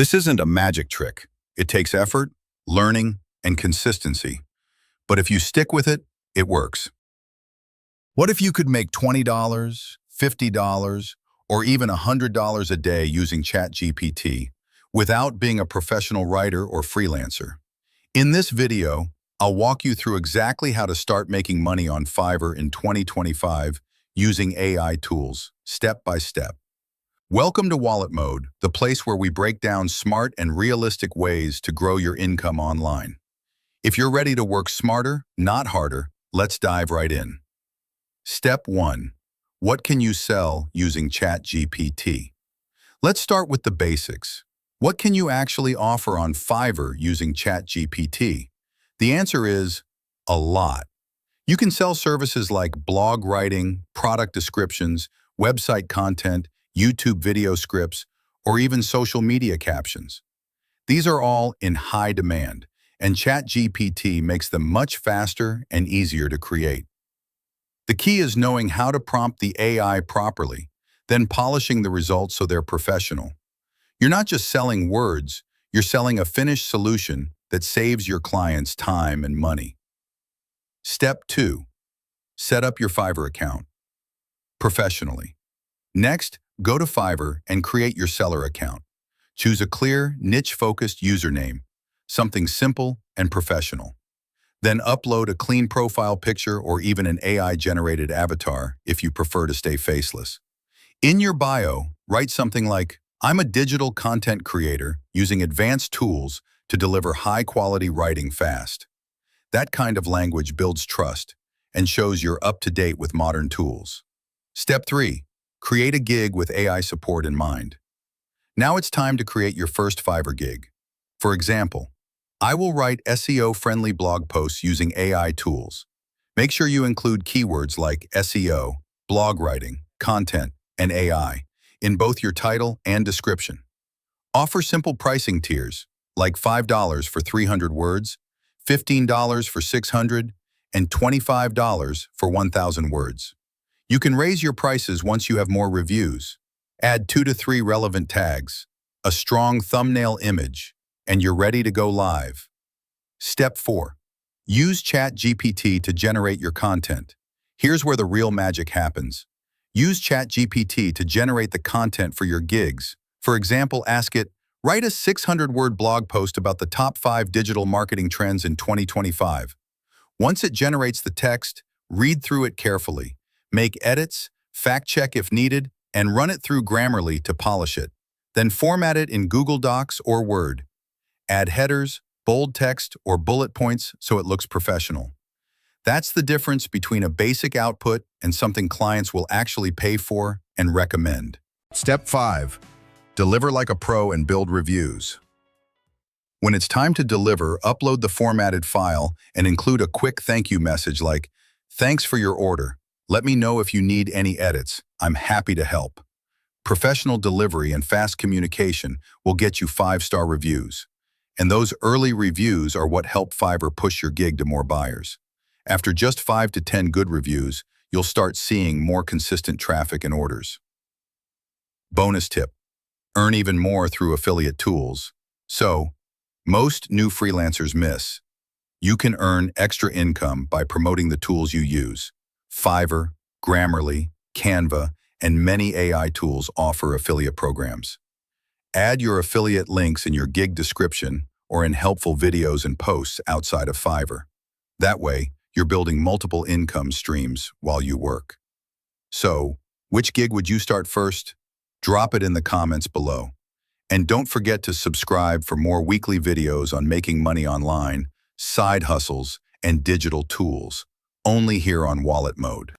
This isn't a magic trick. It takes effort, learning, and consistency. But if you stick with it, it works. What if you could make $20, $50, or even $100 a day using ChatGPT without being a professional writer or freelancer? In this video, I'll walk you through exactly how to start making money on Fiverr in 2025 using AI tools, step by step. Welcome to Wallet Mode, the place where we break down smart and realistic ways to grow your income online. If you're ready to work smarter, not harder, let's dive right in. Step 1. What can you sell using ChatGPT? Let's start with the basics. What can you actually offer on Fiverr using ChatGPT? The answer is a lot. You can sell services like blog writing, product descriptions, website content, YouTube video scripts, or even social media captions. These are all in high demand, and ChatGPT makes them much faster and easier to create. The key is knowing how to prompt the AI properly, then polishing the results so they're professional. You're not just selling words, you're selling a finished solution that saves your clients time and money. Step 2. Set up your Fiverr account professionally. Next, go to Fiverr and create your seller account. Choose a clear, niche-focused username, something simple and professional. Then upload a clean profile picture or even an AI-generated avatar if you prefer to stay faceless. In your bio, write something like, "I'm a digital content creator using advanced tools to deliver high-quality writing fast." That kind of language builds trust and shows you're up to date with modern tools. Step 3. Create a gig with AI support in mind. Now it's time to create your first Fiverr gig. For example, I will write SEO-friendly blog posts using AI tools. Make sure you include keywords like SEO, blog writing, content, and AI in both your title and description. Offer simple pricing tiers, like $5 for 300 words, $15 for 600, and $25 for 1,000 words. You can raise your prices once you have more reviews. Add 2 to 3 relevant tags, a strong thumbnail image, and you're ready to go live. Step 4. Use ChatGPT to generate your content. Here's where the real magic happens. Use ChatGPT to generate the content for your gigs. For example, ask it, "Write a 600-word blog post about the top 5 digital marketing trends in 2025. Once it generates the text, read through it carefully. Make edits, fact-check if needed, and run it through Grammarly to polish it. Then format it in Google Docs or Word. Add headers, bold text, or bullet points so it looks professional. That's the difference between a basic output and something clients will actually pay for and recommend. Step 5. Deliver like a pro and build reviews. When it's time to deliver, upload the formatted file and include a quick thank you message like, "Thanks for your order. Let me know if you need any edits. I'm happy to help." Professional delivery and fast communication will get you 5-star reviews. And those early reviews are what help Fiverr push your gig to more buyers. After just 5 to 10 good reviews, you'll start seeing more consistent traffic and orders. Bonus tip: earn even more through affiliate tools. So, most new freelancers miss. You can earn extra income by promoting the tools you use. Fiverr, Grammarly, Canva, and many AI tools offer affiliate programs. Add your affiliate links in your gig description or in helpful videos and posts outside of Fiverr. That way, you're building multiple income streams while you work. So, which gig would you start first? Drop it in the comments below. And don't forget to subscribe for more weekly videos on making money online, side hustles, and digital tools, only here on Wallet Mode.